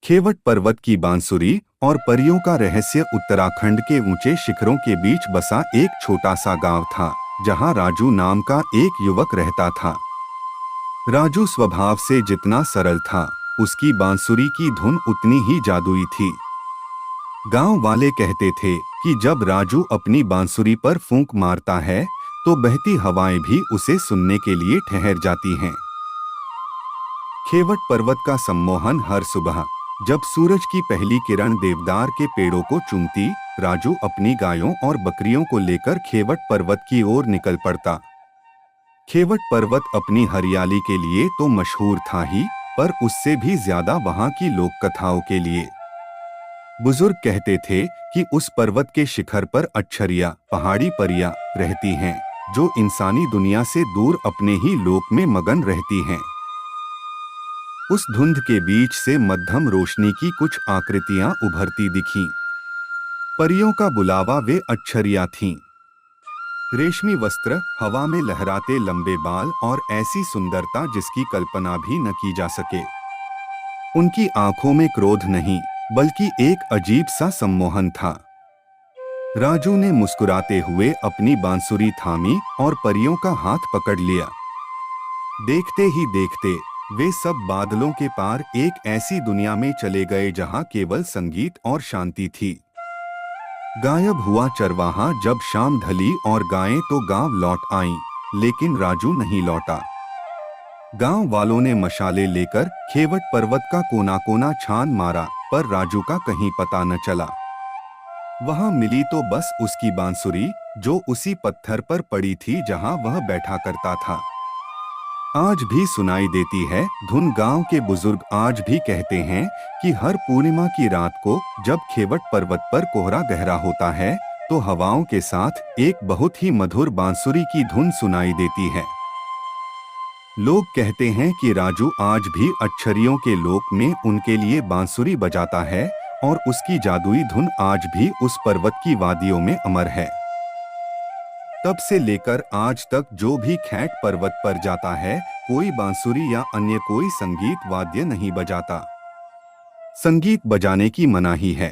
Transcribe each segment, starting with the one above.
खेवट पर्वत की बांसुरी और परियों का रहस्य। उत्तराखंड के ऊंचे शिखरों के बीच बसा एक छोटा सा गांव था, जहां राजू नाम का एक युवक रहता था। राजू स्वभाव से जितना सरल था, उसकी बांसुरी की धुन उतनी ही जादुई थी। गांव वाले कहते थे कि जब राजू अपनी बांसुरी पर फूंक मारता है, तो बहती हवाएं भी उसे सुनने के लिए ठहर जाती हैं। खेवट पर्वत का सम्मोहन। हर सुबह जब सूरज की पहली किरण देवदार के पेड़ों को चूमती, राजू अपनी गायों और बकरियों को लेकर खेवट पर्वत की ओर निकल पड़ता। खेवट पर्वत अपनी हरियाली के लिए तो मशहूर था ही, पर उससे भी ज्यादा वहां की लोक कथाओं के लिए। बुजुर्ग कहते थे कि उस पर्वत के शिखर पर अक्षरिया पहाड़ी परियां रहती हैं, जो इंसानी दुनिया से दूर अपने ही लोक में मगन रहती हैं। उस धुंध के बीच से मध्यम रोशनी की कुछ आकृतियां उभरती दिखीं। परियों का बुलावा। वे अक्षरियां थीं। रेशमी वस्त्र, हवा में लहराते लंबे बाल और ऐसी सुंदरता जिसकी कल्पना भी न की जा सके। उनकी आंखों में क्रोध नहीं, बल्कि एक अजीब सा सम्मोहन था। राजू ने मुस्कुराते हुए अपनी बांसुरी थामी और परियों का हाथ पकड़ लिया। देखते ही देखते वे सब बादलों के पार एक ऐसी दुनिया में चले गए जहां केवल संगीत और शांति थी। गायब हुआ चरवाहा। जब शाम ढली और गायें तो गांव लौट आईं, लेकिन राजू नहीं लौटा। गांव वालों ने मशाले लेकर खेवट पर्वत का कोना कोना छान मारा, पर राजू का कहीं पता न चला। वहां मिली तो बस उसकी बांसुरी, जो उसी पत्थर पर पड़ी थी जहां वह बैठा करता था। आज भी सुनाई देती है धुन। गांव के बुजुर्ग आज भी कहते हैं कि हर पूर्णिमा की रात को जब खेवट पर्वत पर कोहरा गहरा होता है, तो हवाओं के साथ एक बहुत ही मधुर बांसुरी की धुन सुनाई देती है। लोग कहते हैं कि राजू आज भी अक्षरियों के लोक में उनके लिए बांसुरी बजाता है, और उसकी जादुई धुन आज भी उस पर्वत की वादियों में अमर है। तब से लेकर आज तक जो भी खेवट पर्वत पर जाता है, कोई बांसुरी या अन्य कोई संगीत वाद्य नहीं बजाता। संगीत बजाने की मनाही है।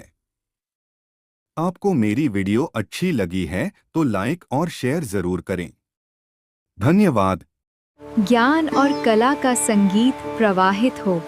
आपको मेरी वीडियो अच्छी लगी है तो लाइक और शेयर जरूर करें। धन्यवाद। ज्ञान और कला का संगीत प्रवाहित हो।